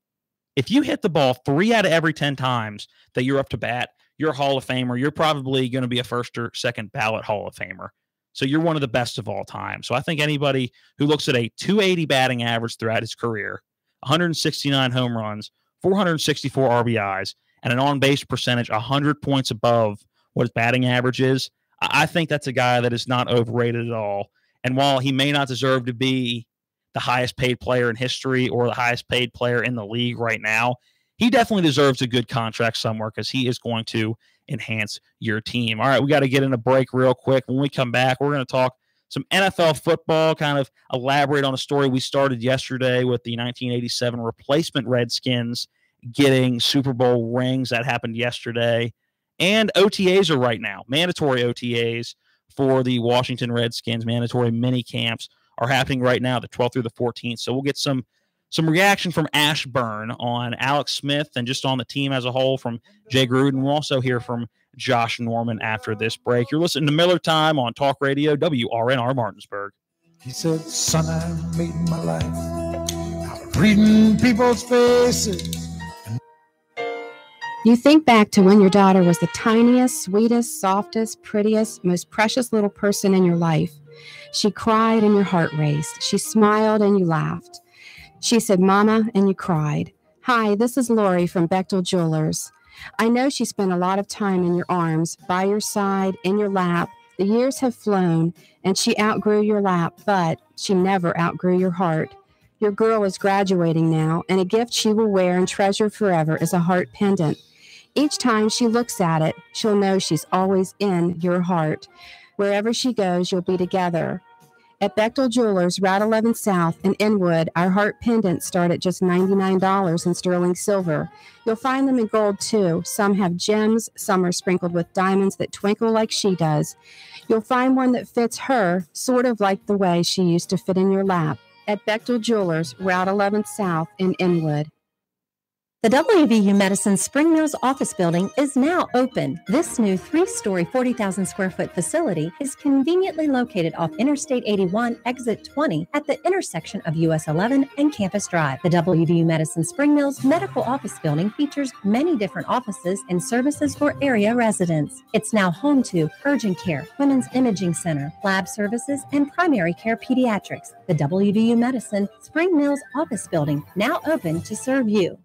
If you hit the ball 3 out of every 10 times that you're up to bat, you're a Hall of Famer. You're probably going to be a first or second ballot Hall of Famer. So you're one of the best of all time. So I think anybody who looks at a 280 batting average throughout his career, 169 home runs, 464 RBIs, and an on-base percentage 100 points above what his batting average is, I think that's a guy that is not overrated at all. And while he may not deserve to be the highest paid player in history or the highest paid player in the league right now, he definitely deserves a good contract somewhere because he is going to enhance your team. All right, we got to get in a break real quick. When we come back, we're going to talk some NFL football, kind of elaborate on a story we started yesterday with the 1987 replacement Redskins getting Super Bowl rings. That happened yesterday. And OTAs are right now. Mandatory OTAs for the Washington Redskins. Mandatory mini camps are happening right now, the 12th through the 14th. So we'll get some reaction from Ashburn on Alex Smith and just on the team as a whole from Jay Gruden. We'll also hear from Josh Norman after this break. You're listening to Miller Time on Talk Radio, WRNR Martinsburg. He said, son, I made my life out of reading people's faces. You think back to when your daughter was the tiniest, sweetest, softest, prettiest, most precious little person in your life. She cried and your heart raced. She smiled and you laughed. She said, "Mama," and you cried. "Hi, this is Lori from Bechtel Jewelers. I know she spent a lot of time in your arms, by your side, in your lap. The years have flown, and she outgrew your lap, but she never outgrew your heart. Your girl is graduating now, and a gift she will wear and treasure forever is a heart pendant. Each time she looks at it, she'll know she's always in your heart. Wherever she goes, you'll be together. At Bechtel Jewelers, Route 11 South in Inwood, our heart pendants start at just $99 in sterling silver. You'll find them in gold, too. Some have gems, some are sprinkled with diamonds that twinkle like she does. You'll find one that fits her, sort of like the way she used to fit in your lap. At Bechtel Jewelers, Route 11 South in Inwood. The WVU Medicine Spring Mills office building is now open. This new 3-story, 40,000 square foot facility is conveniently located off Interstate 81, exit 20 at the intersection of US 11 and Campus Drive. The WVU Medicine Spring Mills medical office building features many different offices and services for area residents. It's now home to urgent care, women's imaging center, lab services, and primary care pediatrics. The WVU Medicine Spring Mills office building now open to serve you.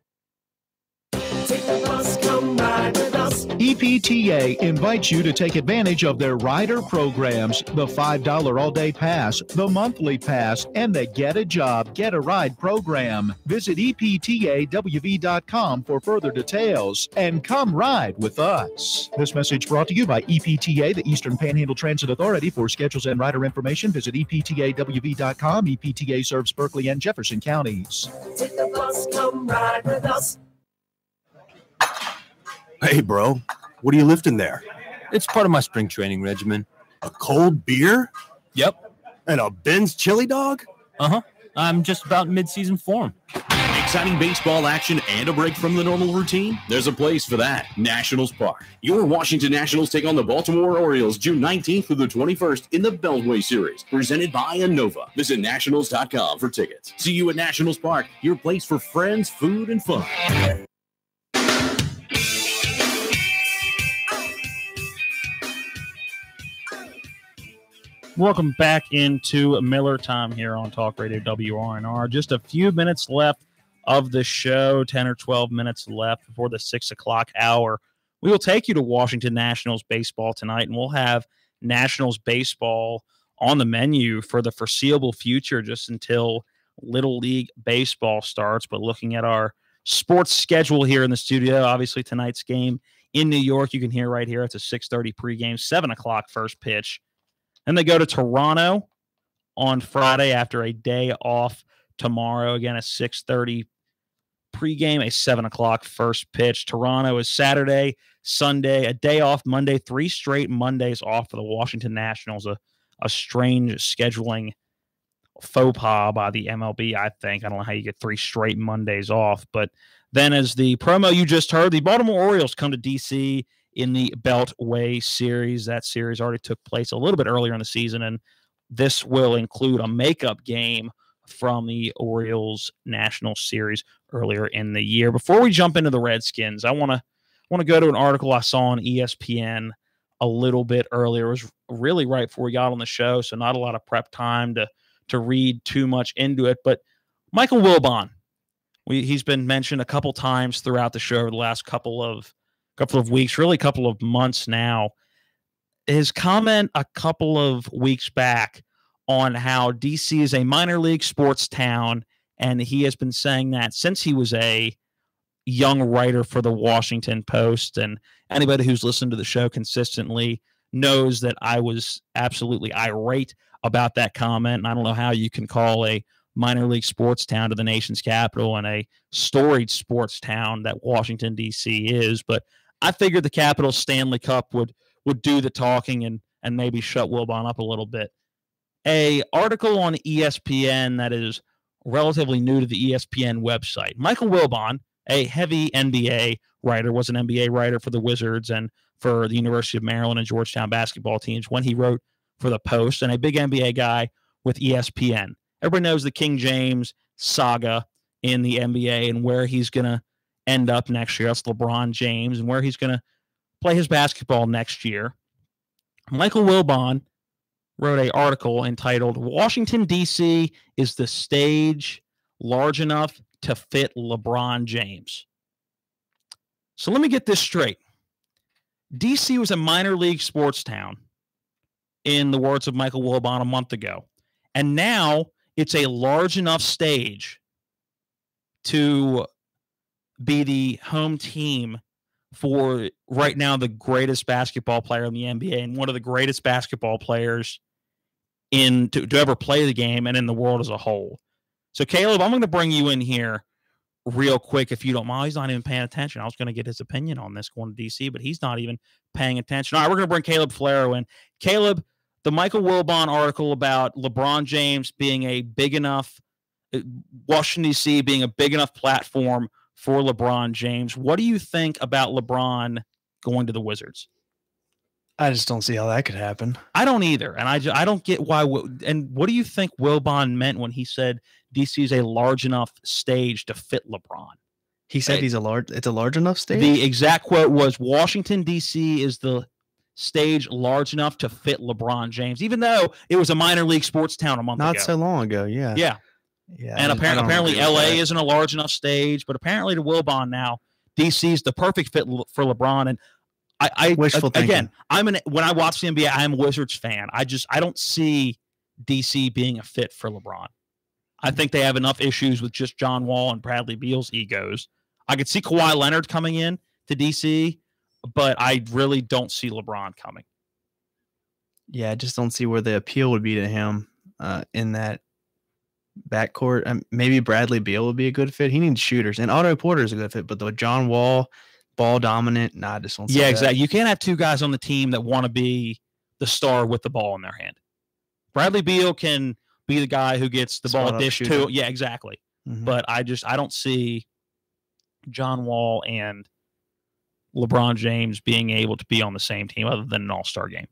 Take the bus, come ride with us. EPTA invites you to take advantage of their rider programs, the $5 all-day pass, the monthly pass, and the Get a Job, Get a Ride program. Visit EPTAWV.com for further details and come ride with us. This message brought to you by EPTA, the Eastern Panhandle Transit Authority. For schedules and rider information, visit EPTAWV.com. EPTA serves Berkeley and Jefferson counties. Take the bus, come ride with us. Hey, bro, what are you lifting there? It's part of my spring training regimen. A cold beer? Yep. And a Ben's chili dog? Uh-huh. I'm just about in mid-season form. Exciting baseball action and a break from the normal routine? There's a place for that. Nationals Park. Your Washington Nationals take on the Baltimore Orioles June 19th through the 21st in the Beltway Series, presented by Innova. Visit Nationals.com for tickets. See you at Nationals Park, your place for friends, food, and fun. Welcome back into Miller Time here on Talk Radio WRNR. Just a few minutes left of the show, 10 or 12 minutes left before the 6 o'clock hour. We will take you to Washington Nationals baseball tonight, and we'll have Nationals baseball on the menu for the foreseeable future just until Little League baseball starts. But looking at our sports schedule here in the studio, obviously tonight's game in New York, you can hear right here. It's a 6:30 pregame, 7 o'clock first pitch. Then they go to Toronto on Friday after a day off tomorrow. Again, a 6:30 pregame, a 7 o'clock first pitch. Toronto is Saturday, Sunday, a day off Monday, 3 straight Mondays off for the Washington Nationals. A strange scheduling faux pas by the MLB, I think. I don't know how you get 3 straight Mondays off. But then as the promo you just heard, the Baltimore Orioles come to D.C. in the Beltway Series. That series already took place a little bit earlier in the season, and this will include a makeup game from the Orioles National Series earlier in the year. Before we jump into the Redskins, I want to go to an article I saw on ESPN a little bit earlier. It was really right before we got on the show, so not a lot of prep time to read too much into it. But Michael Wilbon, he's been mentioned a couple times throughout the show over the last couple of weeks, really a couple of months now. His comment a couple of weeks back on how DC is a minor league sports town, and he has been saying that since he was a young writer for the Washington Post, and anybody who's listened to the show consistently knows that I was absolutely irate about that comment, and I don't know how you can call a minor league sports town to the nation's capital and a storied sports town that Washington, D.C. is, but I figured the Capitals Stanley Cup would do the talking and maybe shut Wilbon up a little bit. A article on ESPN that is relatively new to the ESPN website. Michael Wilbon, a heavy NBA writer, was an NBA writer for the Wizards and for the University of Maryland and Georgetown basketball teams when he wrote for the Post, and a big NBA guy with ESPN. Everybody knows the King James saga in the NBA and where he's going to end up next year. That's LeBron James, and where he's going to play his basketball next year. Michael Wilbon wrote an article entitled "Washington, D.C. is the stage large enough to fit LeBron James." So let me get this straight. D.C. was a minor league sports town, in the words of Michael Wilbon a month ago. And now it's a large enough stage to be the home team for right now the greatest basketball player in the NBA and one of the greatest basketball players to ever play the game and in the world as a whole. So, Caleb, I'm going to bring you in here real quick, if you don't mind. He's not even paying attention. I was going to get his opinion on this going to DC, but he's not even paying attention. All right, we're going to bring Caleb Flaro in. Caleb, the Michael Wilbon article about LeBron James being a big enough, Washington, D.C. being a big enough platform for LeBron James. What do you think about LeBron going to the Wizards? I just don't see how that could happen. I don't either. And I don't get why. And what do you think Wilbon meant when he said DC is a large enough stage to fit LeBron? He said it's a large enough stage? The exact quote was, Washington, D.C. is the stage large enough to fit LeBron James, even though it was a minor league sports town a month ago. Not so long ago, yeah. Yeah. Yeah. And apparently LA isn't a large enough stage, but apparently to Wilbon now, DC is the perfect fit for LeBron. And I wishful again, thinking. when I watch the NBA, I'm a Wizards fan. I don't see DC being a fit for LeBron. I think they have enough issues with just John Wall and Bradley Beal's egos. I could see Kawhi Leonard coming in to DC, but I really don't see LeBron coming. Yeah, I just don't see where the appeal would be to him in that backcourt. Maybe Bradley Beal would be a good fit. He needs shooters, and Otto Porter is a good fit, but the John Wall, ball dominant, I just don't see that. Exactly. You can't have two guys on the team that want to be the star with the ball in their hand. Bradley Beal can be the guy who gets the ball dished to. Yeah, exactly. Mm-hmm. But I don't see John Wall and LeBron James being able to be on the same team other than an all-star game.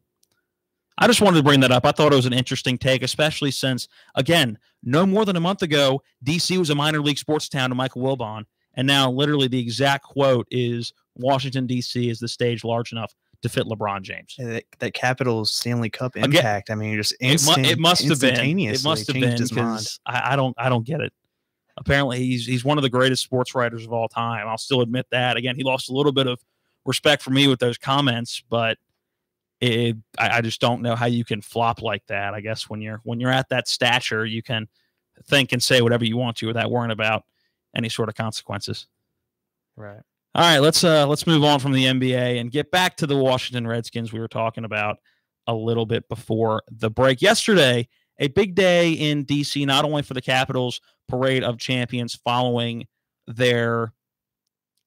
I just wanted to bring that up. I thought it was an interesting take, especially since, again, no more than a month ago, D.C. was a minor league sports town to Michael Wilbon, and now literally the exact quote is Washington, D.C. is the stage large enough to fit LeBron James. Yeah, that Capitals Stanley Cup impact. Again, Just it must have been. It must have been his mind. because I don't get it. Apparently, he's one of the greatest sports writers of all time. I'll still admit that. Again, he lost a little bit of respect for me with those comments, but I just don't know how you can flop like that. I guess when you're at that stature, you can think and say whatever you want to without worrying about any sort of consequences. Right. All right, let's move on from the NBA and get back to the Washington Redskins we were talking about a little bit before the break. Yesterday, a big day in D.C., not only for the Capitals' Parade of Champions following their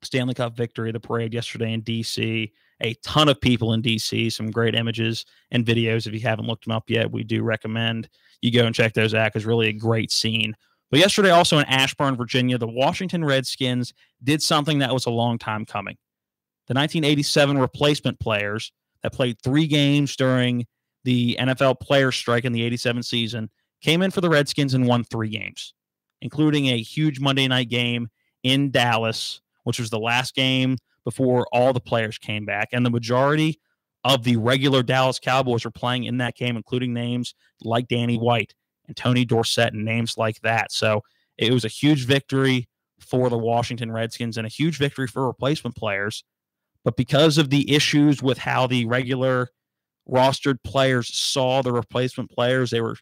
Stanley Cup victory, the parade yesterday in D.C., a ton of people in D.C., some great images and videos. If you haven't looked them up yet, we do recommend you go and check those out. It's really a great scene. But yesterday, also in Ashburn, Virginia, the Washington Redskins did something that was a long time coming. The 1987 replacement players that played 3 games during the NFL players' strike in the 87 season came in for the Redskins and won 3 games, including a huge Monday night game in Dallas, which was the last game before all the players came back. And the majority of the regular Dallas Cowboys were playing in that game, including names like Danny White and Tony Dorsett and names like that. So it was a huge victory for the Washington Redskins and a huge victory for replacement players. But because of the issues with how the regular rostered players saw the replacement players, they were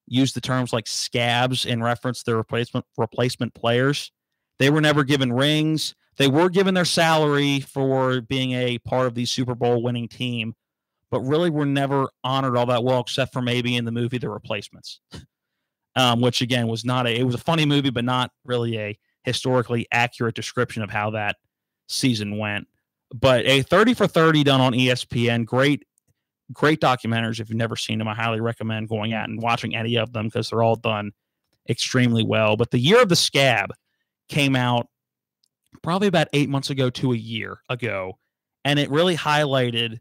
used the terms like scabs in reference to the replacement players. They were never given rings. They were given their salary for being a part of the Super Bowl winning team, but really were never honored all that well, except for maybe in the movie The Replacements, which again was it was a funny movie, but not really a historically accurate description of how that season went. But a 30 for 30 done on ESPN, great documentaries. If you've never seen them, I highly recommend going out and watching any of them because they're all done extremely well. But the Year of the Scab came out probably about 8 months ago to a year ago, and it really highlighted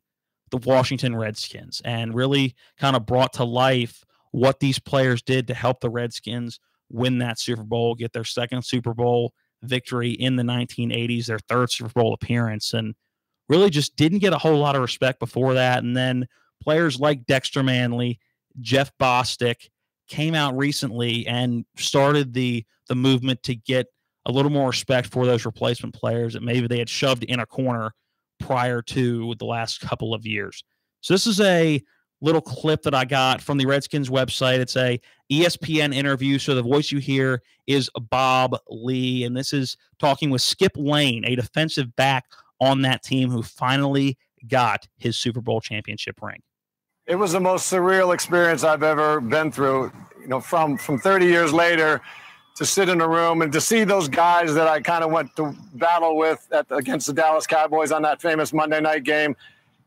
the Washington Redskins and really kind of brought to life what these players did to help the Redskins win that Super Bowl, get their second Super Bowl victory in the 1980s, their third Super Bowl appearance, and really just didn't get a whole lot of respect before that. And then players like Dexter Manley, Jeff Bostic came out recently and started the movement to get a little more respect for those replacement players that maybe they had shoved in a corner prior to the last couple of years. So this is a little clip that I got from the Redskins website. It's a ESPN interview. So the voice you hear is Bob Lee, and this is talking with Skip Lane, a defensive back on that team who finally got his Super Bowl championship ring. It was the most surreal experience I've ever been through. You know, from 30 years later, to sit in a room and to see those guys that I kind of went to battle with against the Dallas Cowboys on that famous Monday night game,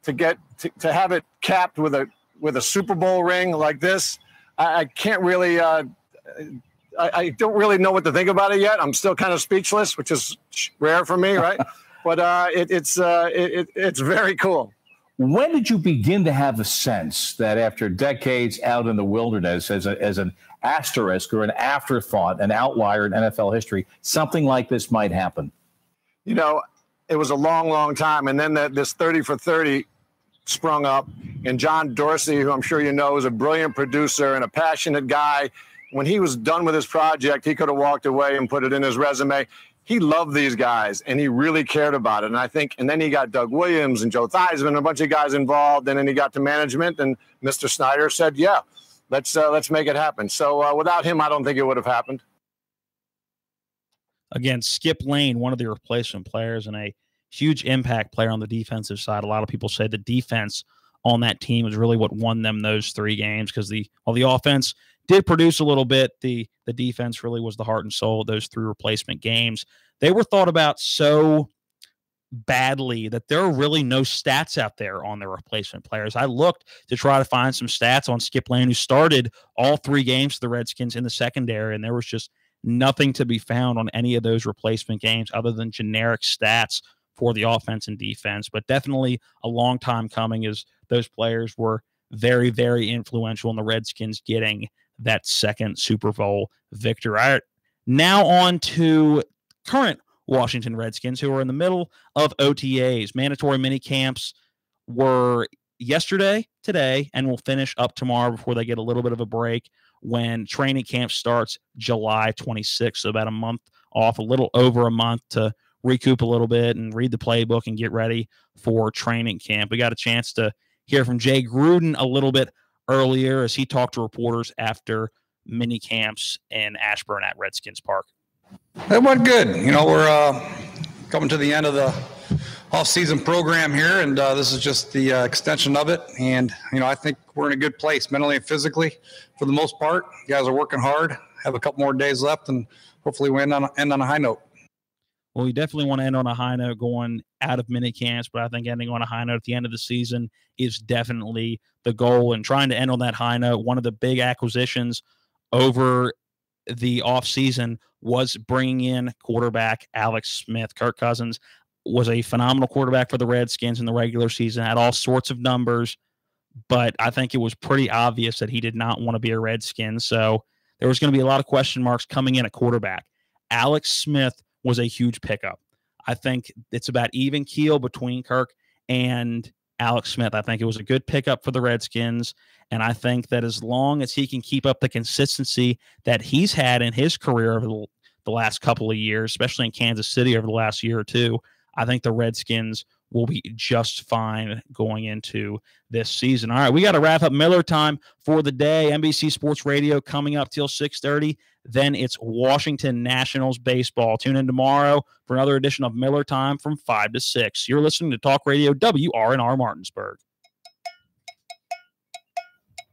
to have it capped with a Super Bowl ring like this. I can't really, I don't really know what to think about it yet. I'm still kind of speechless, which is rare for me, right? But it's very cool. When did you begin to have a sense that after decades out in the wilderness as an asterisk or an afterthought, an outlier in NFL history, something like this might happen? You know, it was a long, long time. And then this 30 for 30 sprung up. And John Dorsey, who I'm sure you know, is a brilliant producer and a passionate guy. When he was done with his project, he could have walked away and put it in his resume. He loved these guys, and he really cared about it. And then he got Doug Williams and Joe Theismann and a bunch of guys involved. And then he got to management, and Mr. Snyder said, yeah, let's make it happen. So without him, I don't think it would have happened. Again, Skip Lane, one of the replacement players and a huge impact player on the defensive side. A lot of people say the defense on that team is really what won them those 3 games, because the offense did produce a little bit. The defense really was the heart and soul of those 3 replacement games. They were thought about so badly that there are really no stats out there on their replacement players. I looked to try to find some stats on Skip Lane, who started all 3 games for the Redskins in the secondary, and there was just nothing to be found on any of those replacement games other than generic stats for the offense and defense. But definitely a long time coming, as those players were very, very influential in the Redskins getting that second Super Bowl victory. All right, now on to current Washington Redskins, who are in the middle of OTAs. Mandatory mini camps were yesterday, today, and will finish up tomorrow before they get a little bit of a break when training camp starts July 26th. So about a month off, a little over a month to recoup a little bit and read the playbook and get ready for training camp. We got a chance to hear from Jay Gruden a little bit earlier as he talked to reporters after mini camps in Ashburn at Redskins Park. It went good. You know, we're coming to the end of the off-season program here, and this is just the extension of it. And, you know, I think we're in a good place mentally and physically for the most part. You guys are working hard, have a couple more days left, and hopefully we end on a high note. Well, we definitely want to end on a high note going out of mini camps, but I think ending on a high note at the end of the season is definitely the goal. And trying to end on that high note, one of the big acquisitions over the offseason was bringing in quarterback Alex Smith. Kirk Cousins was a phenomenal quarterback for the Redskins in the regular season, had all sorts of numbers, but I think it was pretty obvious that he did not want to be a Redskin. So there was going to be a lot of question marks coming in at quarterback. Alex Smith was a huge pickup. I think it's about even keel between Kirk and Alex Smith. I think it was a good pickup for the Redskins, and I think that as long as he can keep up the consistency that he's had in his career over the last couple of years, especially in Kansas City over the last year or two, I think the Redskins will be just fine going into this season. All right, we got to wrap up Miller time for the day. NBC Sports Radio coming up till 6:30. Then it's Washington Nationals baseball. Tune in tomorrow for another edition of Miller Time from 5 to 6. You're listening to Talk Radio WRNR Martinsburg.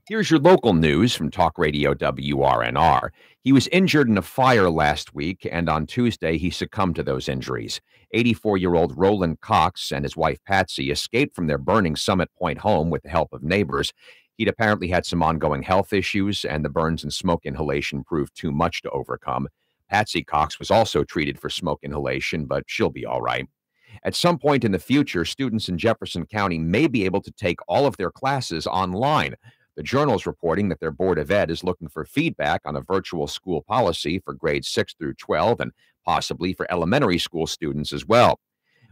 Here's your local news from Talk Radio WRNR. He was injured in a fire last week, and on Tuesday he succumbed to those injuries. 84-year-old Roland Cox and his wife Patsy escaped from their burning Summit Point home with the help of neighbors. He'd apparently had some ongoing health issues, and the burns and smoke inhalation proved too much to overcome. Patsy Cox was also treated for smoke inhalation, but she'll be all right. At some point in the future, students in Jefferson County may be able to take all of their classes online. The Journal's reporting that their Board of Ed is looking for feedback on a virtual school policy for grades 6 through 12 and possibly for elementary school students as well.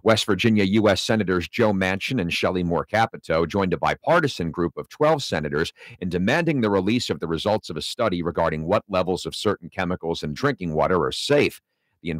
West Virginia U.S. Senators Joe Manchin and Shelley Moore Capito joined a bipartisan group of 12 senators in demanding the release of the results of a study regarding what levels of certain chemicals in drinking water are safe. The